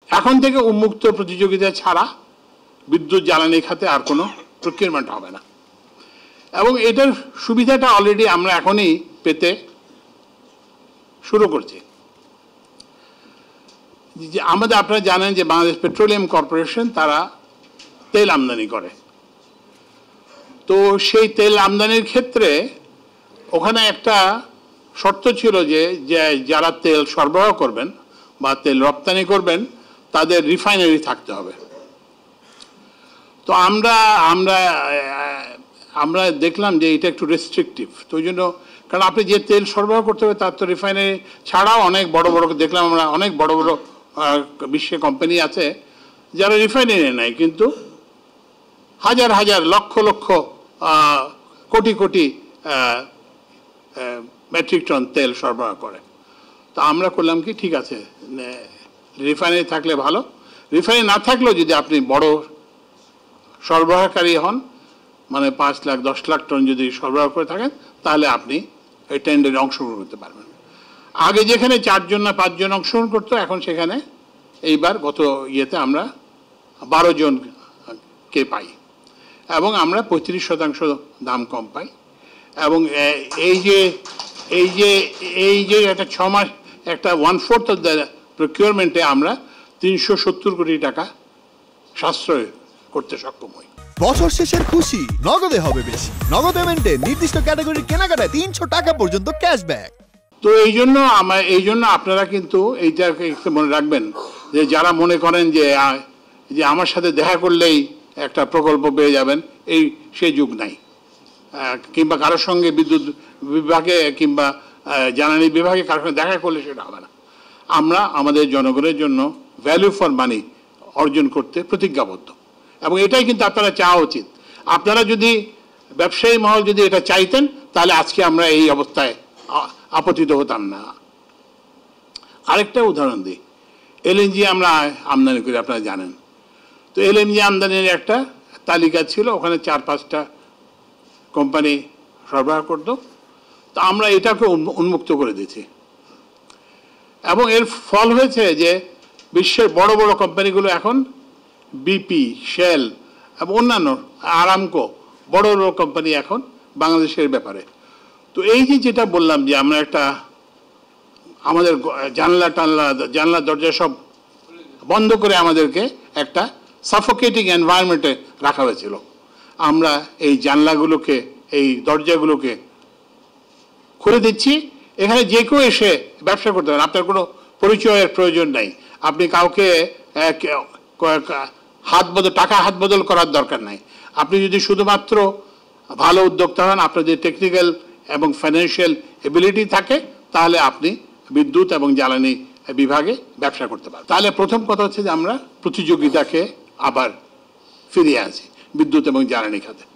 এখন থেকে উন্মুক্ত প্রতিযোগিতা ছাড়া বিদ্যুৎ জ্বালানি খাতে আর কোনো প্রকিউরমেন্ট হবে না এবং এটার সুবিধাটা অলরেডি আমরা এখনই পেতে শুরু করছি। আমাদের আপনারা জানেন যে বাংলাদেশ পেট্রোলিয়াম কর্পোরেশন তারা তেল আমদানি করে, তো সেই তেল আমদানির ক্ষেত্রে ওখানে একটা শর্ত ছিল যে যারা তেল সরবরাহ করবেন বা তেল রপ্তানি করবেন তাদের রিফাইনারি থাকতে হবে। তো আমরা দেখলাম যে এটা একটু রেস্ট্রিকটিভ, তো ওই জন্য, কারণ আপনি যে তেল সরবরাহ করতে হবে তার তো রিফাইনারি ছাড়াও অনেক বড় বড় দেখলাম আমরা, অনেক বড় বড় বিশ্বে কোম্পানি আছে যারা রিফাইনারি নেয় কিন্তু হাজার হাজার লক্ষ লক্ষ কোটি কোটি মেট্রিক টন তেল সরবরাহ করে। তো আমরা করলাম কি, ঠিক আছে রিফাইনারি থাকলে ভালো, রিফাইনারি না থাকলেও যদি আপনি বড় সরবরাহকারী হন, মানে 5 লাখ 10 লাখ টন যদি সরবরাহ করে থাকেন তাহলে আপনি এই টেন্ডারে অংশগ্রহণ করতে পারবেন। আগে যেখানে 4 জন না 5 জন অংশগ্রহণ করতো, এখন সেখানে এইবার গত ইয়েতে আমরা 12 জনকে পাই এবং আমরা 35% দাম কম পাই এবং এই যে একটা 6 মাস একটা 1/4 অফ দ্য প্রকিউরমেন্টে আমরা 370 কোটি টাকা সাশ্রয় করতে সক্ষম হই। বছর শেষের খুশি নগদে হবে বেশি। নগদ পেমেন্টে নির্দিষ্ট ক্যাটাগরির কেনাকাটায় 300 টাকা পর্যন্ত ক্যাশব্যাক। তো এই জন্য আপনারা কিন্তু এইটাকে মনে রাখবেন যে যারা মনে করেন যে আমার সাথে দেখা করলেই একটা প্রকল্প পেয়ে যাবেন, সেই যুগ নাই, কিংবা কারোর সঙ্গে বিদ্যুৎ বিভাগে কিংবা জ্বালানি বিভাগে কারোর সঙ্গে দেখা করলে সেটা হবে না। আমরা আমাদের জনগণের জন্য ভ্যালু ফর মানি অর্জন করতে প্রতিজ্ঞাবদ্ধ এবং এটাই কিন্তু আপনারা চাওয়া উচিত। আপনারা যদি ব্যবসায়ী মহল যদি এটা চাইতেন তাহলে আজকে আমরা এই অবস্থায় আপতিত হতাম না। আরেকটা উদাহরণ দিই, এলএনজি আমরা আমদানি করি, আপনারা জানেন। তো এলএনজি আমদানির একটা তালিকা ছিল, ওখানে 4-5টা কোম্পানি সরবরাহ করতো, তো আমরা এটাকে উন্মুক্ত করে দিয়েছি এবং এর ফল হয়েছে যে বিশ্বের বড় বড় কোম্পানিগুলো এখন বিপি, শেল এবং অন্যান্য আরামকো বড় বড় কোম্পানি এখন বাংলাদেশের ব্যাপারে। তো এই যেটা বললাম যে আমরা একটা আমাদের জানলা দরজা সব বন্ধ করে আমাদেরকে একটা সাফোকেটিং এনভায়রনমেন্টে রাখা হয়েছিল, আমরা এই জানলাগুলোকে এই দরজাগুলোকে খুলে দিচ্ছি। এখানে যে কেউ এসে ব্যবসা করতে পারেন, আপনার কোনো পরিচয়ের প্রয়োজন নাই, আপনি কাউকে টাকা হাত বদল করার দরকার নাই। আপনি যদি শুধুমাত্র ভালো উদ্যোক্তা হন, আপনার যদি টেকনিক্যাল এবং ফাইন্যান্সিয়াল এবিলিটি থাকে, তাহলে আপনি বিদ্যুৎ এবং জ্বালানি বিভাগে ব্যবসা করতে পারবেন। তাহলে প্রথম কথা হচ্ছে যে আমরা প্রতিযোগিতাকে আবার ফিরিয়ে আনছি বিদ্যুৎ এবং জ্বালানি খাতে।